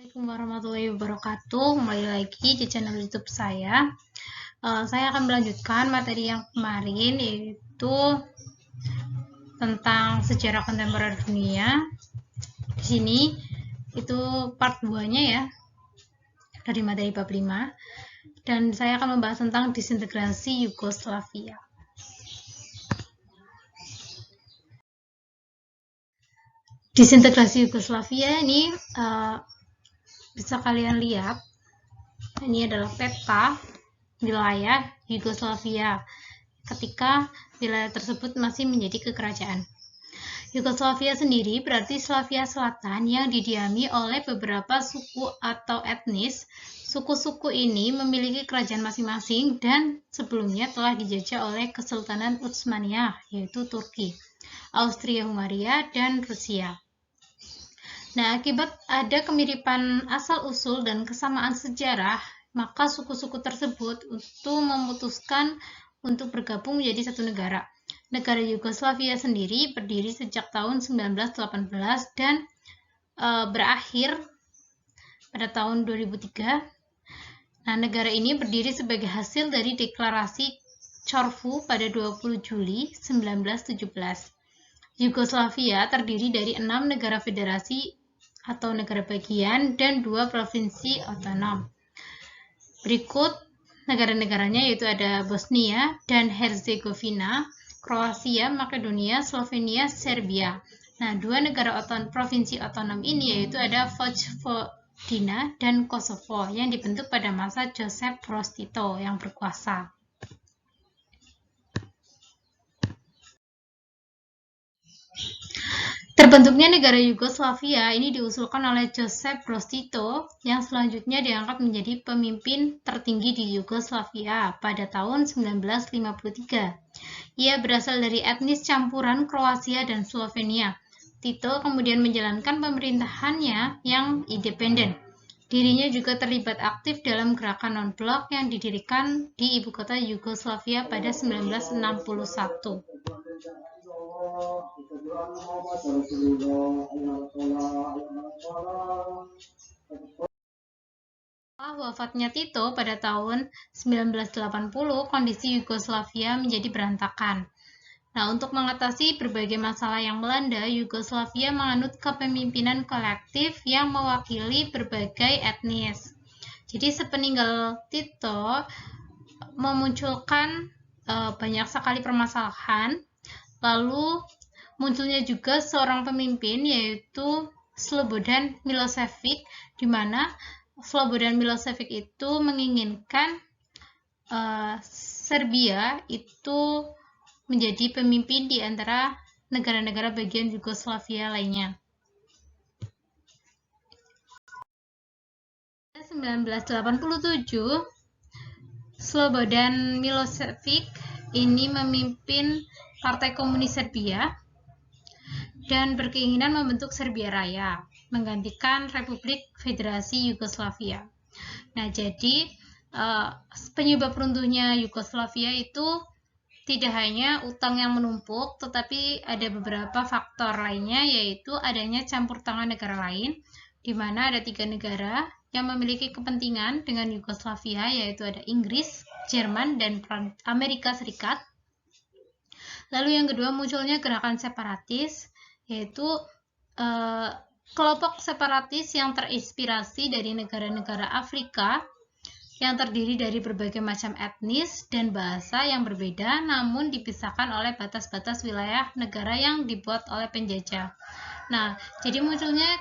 Assalamualaikum warahmatullahi wabarakatuh. Kembali lagi di channel YouTube saya. Saya akan melanjutkan materi yang kemarin, yaitu tentang sejarah kontemporer dunia. Di sini itu part 2-nya ya, dari materi bab 5. Dan saya akan membahas tentang disintegrasi Yugoslavia. Disintegrasi Yugoslavia ini bisa kalian lihat, ini adalah peta wilayah Yugoslavia ketika wilayah tersebut masih menjadi kekerajaan. Yugoslavia sendiri berarti Slavia Selatan yang didiami oleh beberapa suku atau etnis. Suku-suku ini memiliki kerajaan masing-masing dan sebelumnya telah dijajah oleh Kesultanan Utsmaniyah, yaitu Turki, Austria-Hungaria, dan Rusia. Nah, akibat ada kemiripan asal-usul dan kesamaan sejarah, maka suku-suku tersebut memutuskan untuk bergabung menjadi satu negara. Negara Yugoslavia sendiri berdiri sejak tahun 1918 dan berakhir pada tahun 2003. Nah, negara ini berdiri sebagai hasil dari deklarasi Corfu pada 20 Juli 1917. Yugoslavia terdiri dari 6 negara federasi atau negara bagian dan 2 provinsi otonom. Berikut negara-negaranya, yaitu ada Bosnia dan Herzegovina, Kroasia, Makedonia, Slovenia, Serbia. Nah, 2 negara provinsi otonom ini yaitu ada Vojvodina dan Kosovo yang dibentuk pada masa Josip Broz Tito yang berkuasa. Terbentuknya negara Yugoslavia ini diusulkan oleh Josip Broz Tito yang selanjutnya diangkat menjadi pemimpin tertinggi di Yugoslavia pada tahun 1953. Ia berasal dari etnis campuran Kroasia dan Slovenia. Tito kemudian menjalankan pemerintahannya yang independen. Dirinya juga terlibat aktif dalam gerakan non-blok yang didirikan di ibu kota Yugoslavia pada 1961. Setelah wafatnya Tito pada tahun 1980, kondisi Yugoslavia menjadi berantakan. Nah, untuk mengatasi berbagai masalah yang melanda, Yugoslavia menganut kepemimpinan kolektif yang mewakili berbagai etnis. Jadi sepeninggal Tito memunculkan banyak sekali permasalahan. Lalu munculnya juga seorang pemimpin, yaitu Slobodan Milošević, di mana Slobodan Milošević itu menginginkan Serbia itu menjadi pemimpin di antara negara-negara bagian Yugoslavia lainnya. 1987, Slobodan Milošević ini memimpin Partai Komunis Serbia dan berkeinginan membentuk Serbia Raya, menggantikan Republik Federasi Yugoslavia. Nah, jadi penyebab runtuhnya Yugoslavia itu tidak hanya utang yang menumpuk, tetapi ada beberapa faktor lainnya, yaitu adanya campur tangan negara lain, di mana ada 3 negara yang memiliki kepentingan dengan Yugoslavia, yaitu ada Inggris, Jerman, dan Amerika Serikat. Lalu yang kedua, munculnya gerakan separatis, yaitu kelompok separatis yang terinspirasi dari negara-negara Afrika yang terdiri dari berbagai macam etnis dan bahasa yang berbeda, namun dipisahkan oleh batas-batas wilayah negara yang dibuat oleh penjajah. Nah, jadi munculnya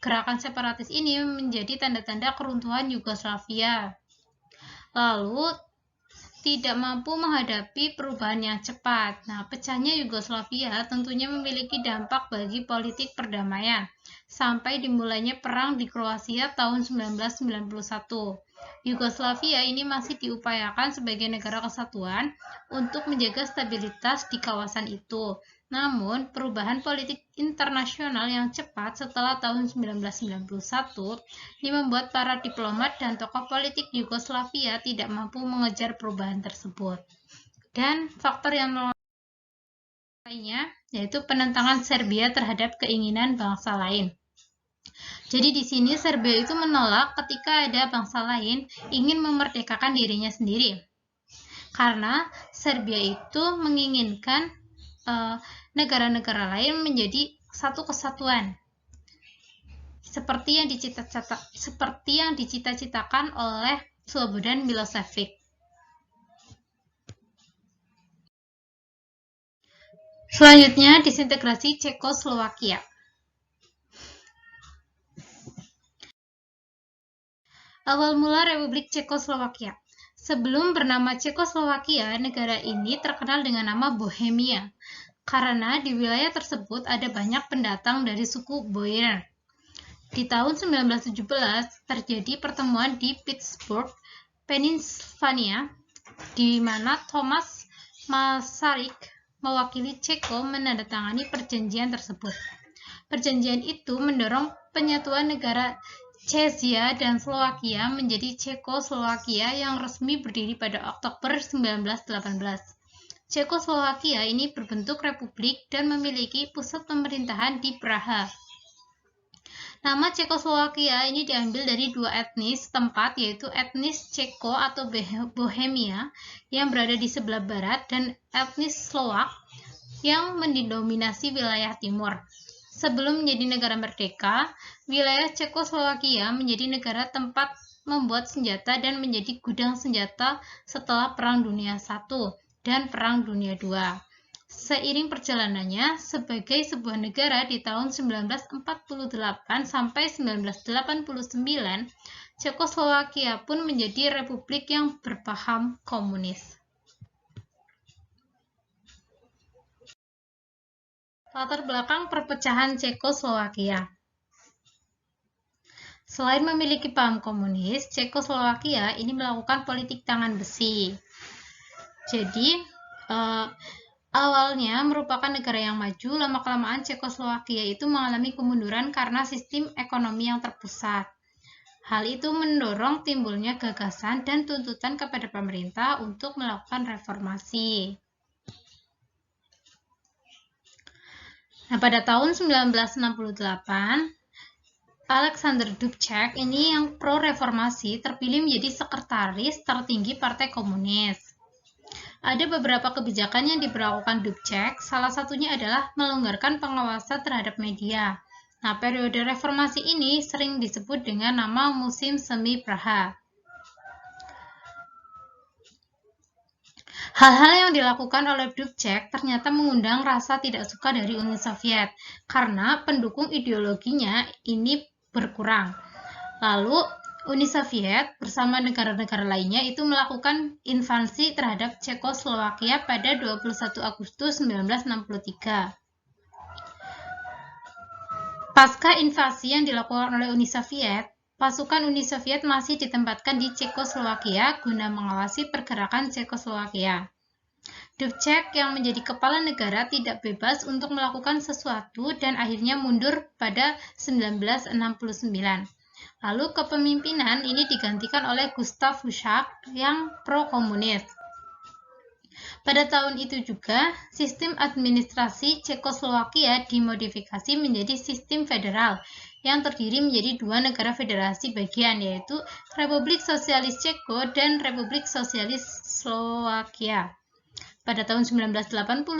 gerakan separatis ini menjadi tanda-tanda keruntuhan Yugoslavia. Lalu tidak mampu menghadapi perubahan yang cepat. Nah, pecahnya Yugoslavia tentunya memiliki dampak bagi politik perdamaian, sampai dimulainya perang di Kroasia tahun 1991. Yugoslavia ini masih diupayakan sebagai negara kesatuan untuk menjaga stabilitas di kawasan itu. Namun, perubahan politik internasional yang cepat setelah tahun 1991 ini membuat para diplomat dan tokoh politik Yugoslavia tidak mampu mengejar perubahan tersebut. Dan faktor yang lainnya yaitu penentangan Serbia terhadap keinginan bangsa lain. Jadi di sini Serbia itu menolak ketika ada bangsa lain ingin memerdekakan dirinya sendiri. Karena Serbia itu menginginkan negara-negara lain menjadi satu kesatuan. Seperti yang dicita-citakan oleh Slobodan Milosevic. Selanjutnya, disintegrasi Cekoslowakia. Awal mula Republik Cekoslowakia. Sebelum bernama Cekoslowakia, negara ini terkenal dengan nama Bohemia, karena di wilayah tersebut ada banyak pendatang dari suku Boer. Di tahun 1917, terjadi pertemuan di Pittsburgh, Pennsylvania, di mana Thomas Masaryk mewakili Ceko menandatangani perjanjian tersebut. Perjanjian itu mendorong penyatuan negara Czechia dan Slovakia menjadi Cekoslowakia yang resmi berdiri pada Oktober 1918. Cekoslowakia ini berbentuk republik dan memiliki pusat pemerintahan di Praha. Nama Cekoslowakia ini diambil dari dua etnis tempat, yaitu etnis Ceko atau Bohemia yang berada di sebelah barat dan etnis Slovak yang mendominasi wilayah timur. Sebelum menjadi negara merdeka, wilayah Cekoslowakia menjadi negara tempat membuat senjata dan menjadi gudang senjata setelah Perang Dunia I dan Perang Dunia II. Seiring perjalanannya sebagai sebuah negara di tahun 1948 sampai 1989, Cekoslowakia pun menjadi republik yang berpaham komunis. Latar belakang perpecahan Cekoslowakia. Selain memiliki paham komunis, Cekoslowakia ini melakukan politik tangan besi. Jadi, awalnya merupakan negara yang maju, lama-kelamaan Cekoslowakia itu mengalami kemunduran karena sistem ekonomi yang terpusat. Hal itu mendorong timbulnya gagasan dan tuntutan kepada pemerintah untuk melakukan reformasi. Nah, pada tahun 1968, Alexander Dubček ini yang pro-reformasi terpilih menjadi sekretaris tertinggi Partai Komunis. Ada beberapa kebijakan yang diberlakukan Dubček, salah satunya adalah melonggarkan pengawasan terhadap media. Nah, periode reformasi ini sering disebut dengan nama Musim Semi Praha. Hal-hal yang dilakukan oleh Dubček ternyata mengundang rasa tidak suka dari Uni Soviet karena pendukung ideologinya ini berkurang. Lalu Uni Soviet bersama negara-negara lainnya itu melakukan invasi terhadap Cekoslowakia pada 21 Agustus 1963. Pasca invasi yang dilakukan oleh Uni Soviet, pasukan Uni Soviet masih ditempatkan di Cekoslowakia guna mengawasi pergerakan Cekoslowakia. Dubček yang menjadi kepala negara tidak bebas untuk melakukan sesuatu dan akhirnya mundur pada 1969. Lalu kepemimpinan ini digantikan oleh Gustav Husak yang pro-komunis. Pada tahun itu juga, sistem administrasi Cekoslowakia dimodifikasi menjadi sistem federal yang terdiri menjadi dua negara federasi bagian, yaitu Republik Sosialis Ceko dan Republik Sosialis Slowakia. Pada tahun 1989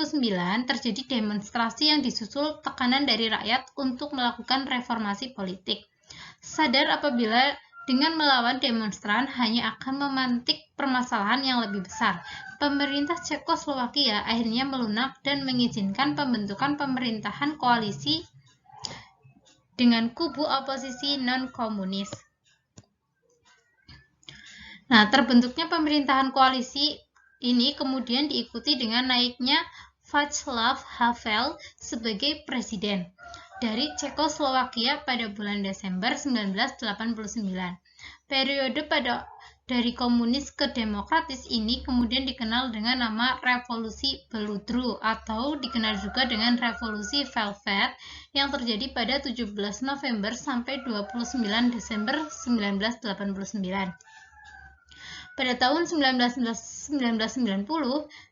terjadi demonstrasi yang disusul tekanan dari rakyat untuk melakukan reformasi politik. Sadar apabila dengan melawan demonstran hanya akan memantik permasalahan yang lebih besar, pemerintah Cekoslowakia akhirnya melunak dan mengizinkan pembentukan pemerintahan koalisi dengan kubu oposisi non-komunis. Nah, terbentuknya pemerintahan koalisi ini kemudian diikuti dengan naiknya Václav Havel sebagai presiden dari Cekoslowakia pada bulan Desember 1989. Periode dari komunis ke demokratis ini kemudian dikenal dengan nama Revolusi Beludru atau dikenal juga dengan Revolusi Velvet yang terjadi pada 17 November sampai 29 Desember 1989. Pada tahun 1990,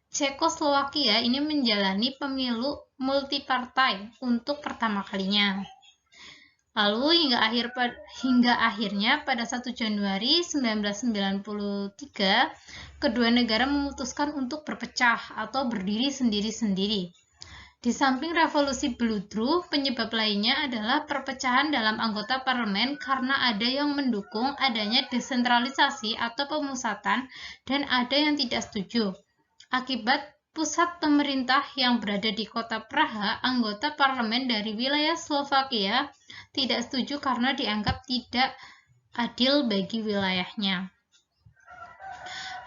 Cekoslowakia ini menjalani pemilu multipartai untuk pertama kalinya. Lalu hingga akhirnya pada 1 Januari 1993, kedua negara memutuskan untuk berpecah atau berdiri sendiri-sendiri. Di samping revolusi Bludru, penyebab lainnya adalah perpecahan dalam anggota parlemen karena ada yang mendukung adanya desentralisasi atau pemusatan dan ada yang tidak setuju. Akibat pusat pemerintah yang berada di kota Praha, anggota parlemen dari wilayah Slovakia tidak setuju karena dianggap tidak adil bagi wilayahnya.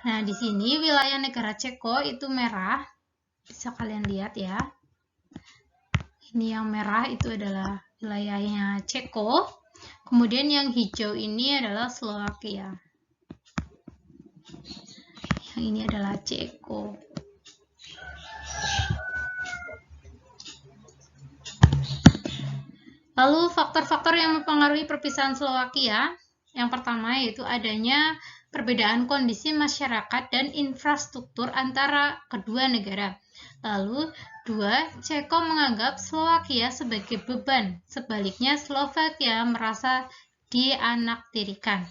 Nah, di sini wilayah negara Ceko itu merah, bisa kalian lihat ya. Ini yang merah itu adalah wilayahnya Ceko, kemudian yang hijau ini adalah Slovakia. Yang ini adalah Ceko. Lalu faktor-faktor yang mempengaruhi perpisahan Slovakia, yang pertama yaitu adanya perbedaan kondisi masyarakat dan infrastruktur antara kedua negara. Lalu, 2. Ceko menganggap Slovakia sebagai beban, sebaliknya Slovakia merasa dianaktirikan.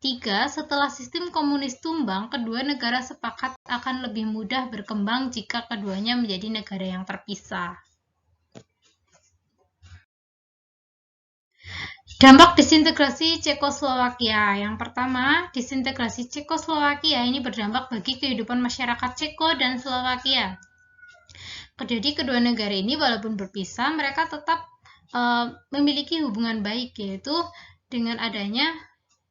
3. Setelah sistem komunis tumbang, kedua negara sepakat akan lebih mudah berkembang jika keduanya menjadi negara yang terpisah. Dampak disintegrasi Cekoslowakia. Yang pertama, disintegrasi Cekoslowakia ini berdampak bagi kehidupan masyarakat Ceko dan Slovakia. Jadi kedua negara ini walaupun berpisah, mereka tetap memiliki hubungan baik, yaitu dengan adanya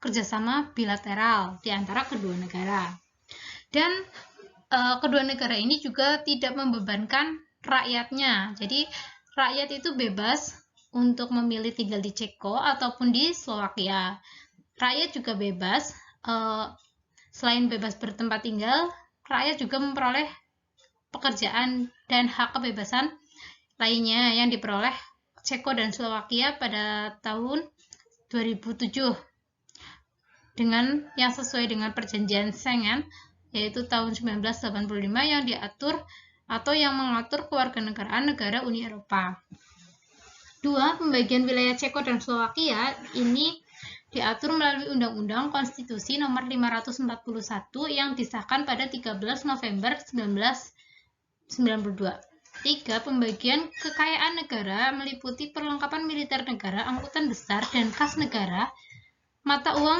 kerjasama bilateral di antara kedua negara. Dan kedua negara ini juga tidak membebankan rakyatnya. Jadi rakyat itu bebas untuk memilih tinggal di Ceko ataupun di Slovakia. Rakyat juga bebas, selain bebas bertempat tinggal, rakyat juga memperoleh pekerjaan dan hak kebebasan lainnya yang diperoleh Ceko dan Slovakia pada tahun 2007 dengan yang sesuai dengan perjanjian Schengen, yaitu tahun 1985 yang diatur atau yang mengatur kewarganegaraan negara Uni Eropa. 2. Pembagian wilayah Ceko dan Slovakia ini diatur melalui Undang-Undang Konstitusi Nomor 541 yang disahkan pada 13 November 1992. 3. Pembagian kekayaan negara meliputi perlengkapan militer negara, angkutan besar, dan kas negara. Mata uang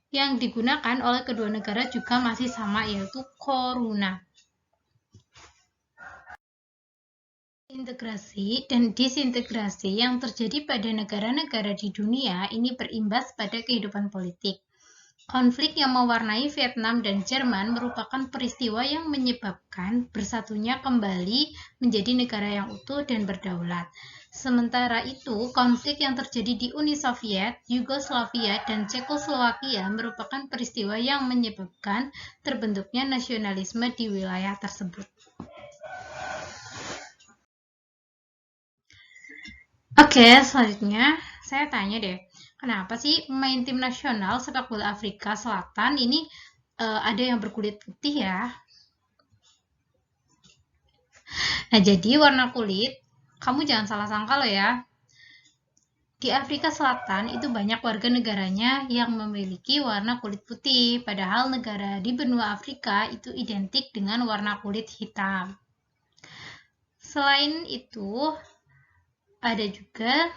yang digunakan oleh kedua negara juga masih sama, yaitu koruna. Integrasi dan disintegrasi yang terjadi pada negara-negara di dunia ini berimbas pada kehidupan politik. Konflik yang mewarnai Vietnam dan Jerman merupakan peristiwa yang menyebabkan bersatunya kembali menjadi negara yang utuh dan berdaulat. Sementara itu, konflik yang terjadi di Uni Soviet, Yugoslavia, dan Cekoslowakia merupakan peristiwa yang menyebabkan terbentuknya nasionalisme di wilayah tersebut. Oke, selanjutnya saya tanya deh, kenapa sih pemain tim nasional sepak bola Afrika Selatan ini ada yang berkulit putih ya? Nah, jadi warna kulit, kamu jangan salah sangka loh ya. Di Afrika Selatan itu banyak warga negaranya yang memiliki warna kulit putih, padahal negara di benua Afrika itu identik dengan warna kulit hitam. Selain itu, ada juga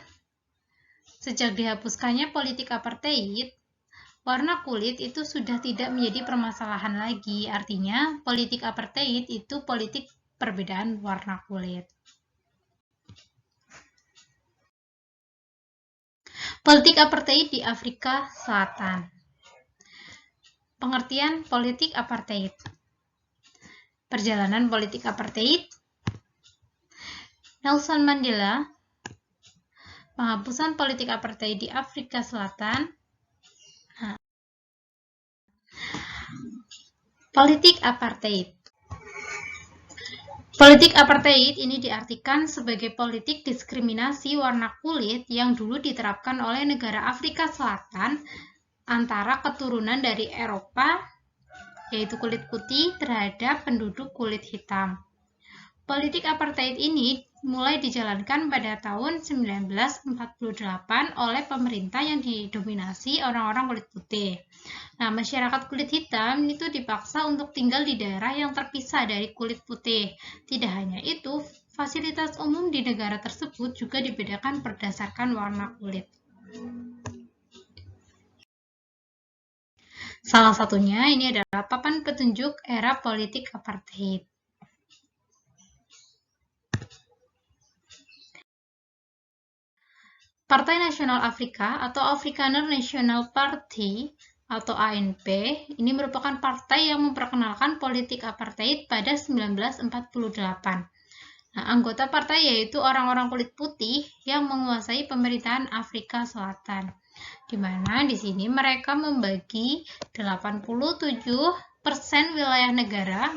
sejak dihapuskannya politik apartheid, warna kulit itu sudah tidak menjadi permasalahan lagi. Artinya, politik apartheid itu politik perbedaan warna kulit. Politik apartheid di Afrika Selatan. Pengertian politik apartheid. Perjalanan politik apartheid. Nelson Mandela. Penghapusan politik apartheid di Afrika Selatan. Politik apartheid. Politik apartheid ini diartikan sebagai politik diskriminasi warna kulit yang dulu diterapkan oleh negara Afrika Selatan antara keturunan dari Eropa, yaitu kulit putih, terhadap penduduk kulit hitam. Politik apartheid ini mulai dijalankan pada tahun 1948 oleh pemerintah yang didominasi orang-orang kulit putih. Nah, masyarakat kulit hitam itu dipaksa untuk tinggal di daerah yang terpisah dari kulit putih. Tidak hanya itu, fasilitas umum di negara tersebut juga dibedakan berdasarkan warna kulit. Salah satunya ini adalah papan petunjuk era politik apartheid. Partai Nasional Afrika atau Afrikaner National Party atau ANP ini merupakan partai yang memperkenalkan politik apartheid pada 1948. Nah, anggota partai yaitu orang-orang kulit putih yang menguasai pemerintahan Afrika Selatan. Di mana di sini mereka membagi 87% wilayah negara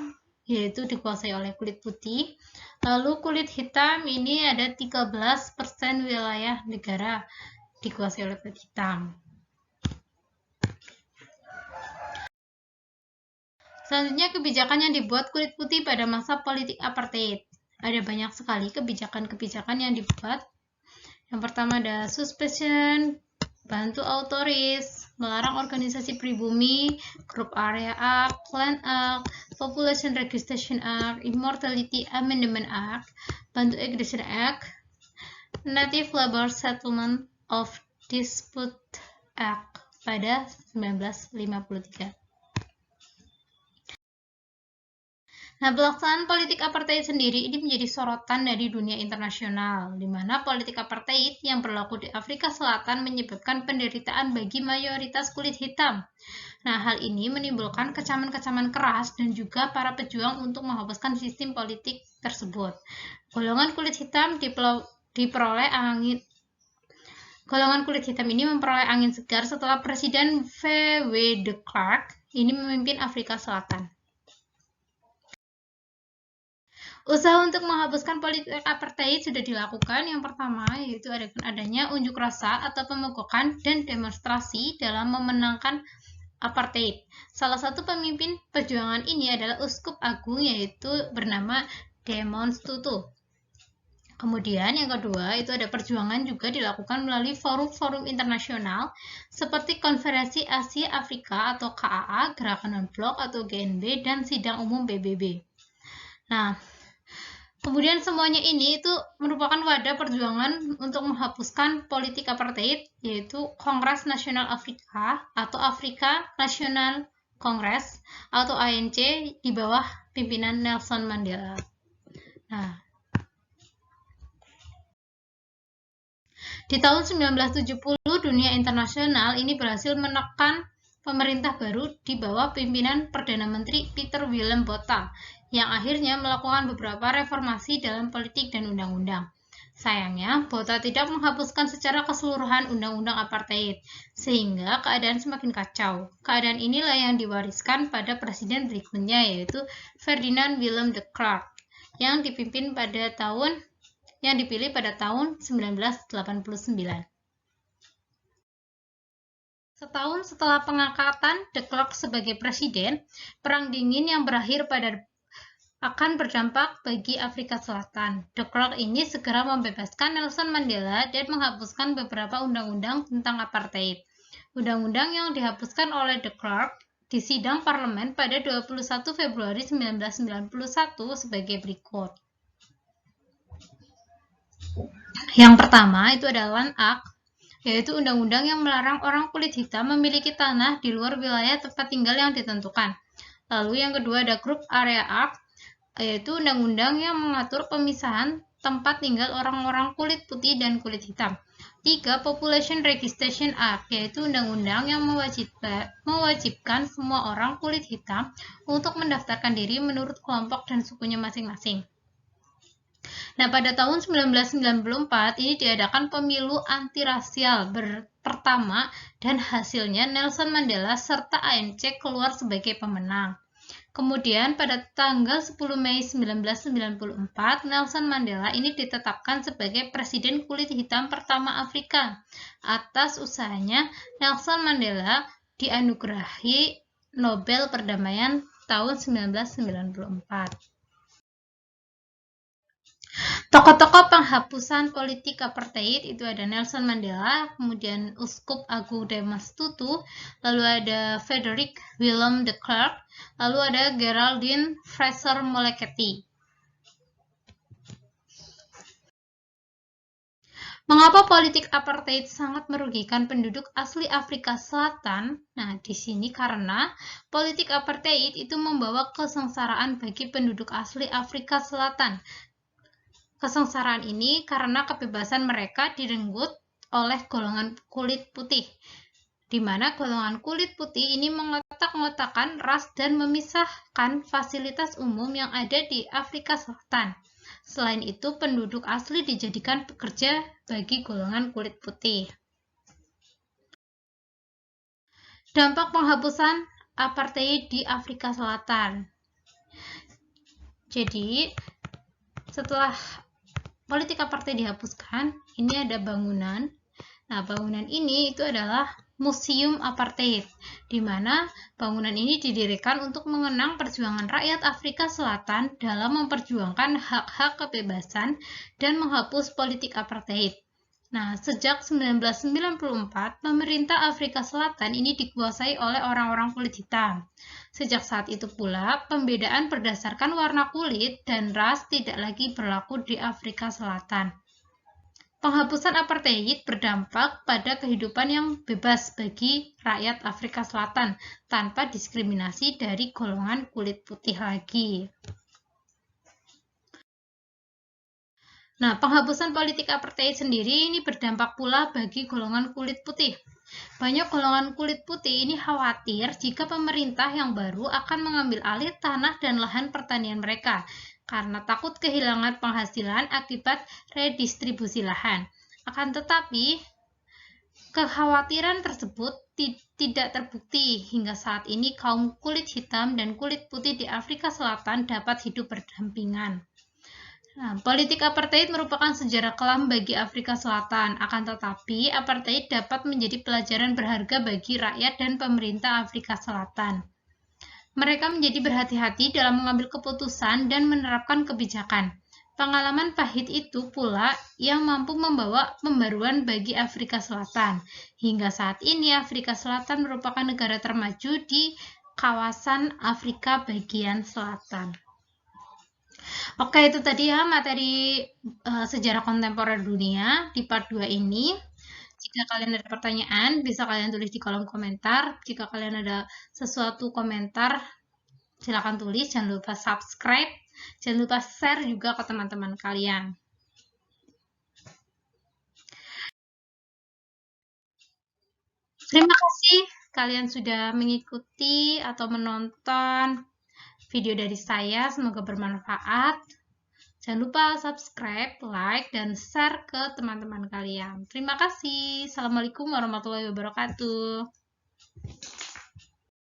yaitu dikuasai oleh kulit putih. Lalu kulit hitam ini ada 13% wilayah negara dikuasai oleh kulit hitam. Selanjutnya kebijakan yang dibuat kulit putih pada masa politik apartheid. Ada banyak sekali kebijakan-kebijakan yang dibuat. Yang pertama ada suspension, bantu autoris, melarang organisasi pribumi, Group Area Act, Land Act, Population Registration Act, Immortality Amendment Act, Bantu Aggression Act, Native Labor Settlement of Dispute Act pada 1953. Nah, pelaksanaan politik apartheid sendiri ini menjadi sorotan dari dunia internasional, di mana politik apartheid yang berlaku di Afrika Selatan menyebabkan penderitaan bagi mayoritas kulit hitam. Nah, hal ini menimbulkan kecaman-kecaman keras dan juga para pejuang untuk menghapuskan sistem politik tersebut. Golongan kulit hitam Golongan kulit hitam ini memperoleh angin segar setelah Presiden V.W. de Klerk ini memimpin Afrika Selatan. Usaha untuk menghapuskan politik apartheid sudah dilakukan. Yang pertama yaitu adanya unjuk rasa atau pemogokan dan demonstrasi dalam memenangkan apartheid. Salah satu pemimpin perjuangan ini adalah Uskup Agung yaitu bernama Desmond Tutu. Kemudian yang kedua itu ada perjuangan juga dilakukan melalui forum-forum internasional seperti Konferensi Asia Afrika atau KAA, Gerakan Non-Blok atau GNB, dan Sidang Umum PBB. Nah, kemudian semuanya ini itu merupakan wadah perjuangan untuk menghapuskan politik apartheid, yaitu Kongres Nasional Afrika atau Afrika National Congress atau ANC di bawah pimpinan Nelson Mandela. Nah, di tahun 1970 dunia internasional ini berhasil menekan pemerintah baru di bawah pimpinan Perdana Menteri Peter Willem Botha yang akhirnya melakukan beberapa reformasi dalam politik dan undang-undang. Sayangnya, Botha tidak menghapuskan secara keseluruhan undang-undang apartheid, sehingga keadaan semakin kacau. Keadaan inilah yang diwariskan pada presiden berikutnya, yaitu Ferdinand Willem de Klerk, yang dipilih pada tahun 1989. Setahun setelah pengangkatan de Klerk sebagai presiden, Perang Dingin yang berakhir akan berdampak bagi Afrika Selatan. De Klerk ini segera membebaskan Nelson Mandela dan menghapuskan beberapa undang-undang tentang apartheid. Undang-undang yang dihapuskan oleh de Klerk di sidang parlemen pada 21 Februari 1991 sebagai berikut. Yang pertama itu adalah Land Act, yaitu undang-undang yang melarang orang kulit hitam memiliki tanah di luar wilayah tempat tinggal yang ditentukan. Lalu yang kedua ada Group Area Act, yaitu undang-undang yang mengatur pemisahan tempat tinggal orang-orang kulit putih dan kulit hitam. 3. Population Registration Act, yaitu undang-undang yang mewajibkan semua orang kulit hitam untuk mendaftarkan diri menurut kelompok dan sukunya masing-masing. Nah, pada tahun 1994 ini diadakan pemilu antirasial pertama dan hasilnya Nelson Mandela serta ANC keluar sebagai pemenang. Kemudian pada tanggal 10 Mei 1994, Nelson Mandela ini ditetapkan sebagai presiden kulit hitam pertama Afrika. Atas usahanya, Nelson Mandela dianugerahi Nobel Perdamaian tahun 1994. Tokoh-tokoh penghapusan politik apartheid itu ada Nelson Mandela, kemudian Uskup Agung Demas Tutu, lalu ada Frederick Willem de Klerk, lalu ada Geraldine Fraser Moleketi. Mengapa politik apartheid sangat merugikan penduduk asli Afrika Selatan? Nah, di sini karena politik apartheid itu membawa kesengsaraan bagi penduduk asli Afrika Selatan. Kesengsaraan ini karena kebebasan mereka direnggut oleh golongan kulit putih, di mana golongan kulit putih ini mengotak-ngotakan ras dan memisahkan fasilitas umum yang ada di Afrika Selatan. Selain itu, penduduk asli dijadikan pekerja bagi golongan kulit putih. Dampak penghapusan apartheid di Afrika Selatan. Jadi, setelah politik apartheid dihapuskan, ini ada bangunan. Nah, bangunan ini itu adalah Museum Apartheid, di mana bangunan ini didirikan untuk mengenang perjuangan rakyat Afrika Selatan dalam memperjuangkan hak-hak kebebasan dan menghapus politik apartheid. Nah, sejak 1994, pemerintah Afrika Selatan ini dikuasai oleh orang-orang kulit hitam. Sejak saat itu pula, pembedaan berdasarkan warna kulit dan ras tidak lagi berlaku di Afrika Selatan. Penghapusan apartheid berdampak pada kehidupan yang bebas bagi rakyat Afrika Selatan tanpa diskriminasi dari golongan kulit putih lagi. Nah, penghapusan politik apartheid sendiri ini berdampak pula bagi golongan kulit putih. Banyak golongan kulit putih ini khawatir jika pemerintah yang baru akan mengambil alih tanah dan lahan pertanian mereka, karena takut kehilangan penghasilan akibat redistribusi lahan. Akan tetapi, kekhawatiran tersebut tidak terbukti hingga saat ini. Kaum kulit hitam dan kulit putih di Afrika Selatan dapat hidup berdampingan. Nah, politik apartheid merupakan sejarah kelam bagi Afrika Selatan. Akan tetapi, apartheid dapat menjadi pelajaran berharga bagi rakyat dan pemerintah Afrika Selatan. Mereka menjadi berhati-hati dalam mengambil keputusan dan menerapkan kebijakan. Pengalaman pahit itu pula yang mampu membawa pembaruan bagi Afrika Selatan. Hingga saat ini, Afrika Selatan merupakan negara termaju di kawasan Afrika bagian selatan. Oke, itu tadi ya materi sejarah kontemporer dunia di part 2 ini. Jika kalian ada pertanyaan, bisa kalian tulis di kolom komentar. Jika kalian ada sesuatu komentar, silakan tulis. Jangan lupa subscribe. Jangan lupa share juga ke teman-teman kalian. Terima kasih kalian sudah mengikuti atau menonton video dari saya. Semoga bermanfaat. Jangan lupa subscribe, like, dan share ke teman-teman kalian. Terima kasih. Assalamualaikum warahmatullahi wabarakatuh.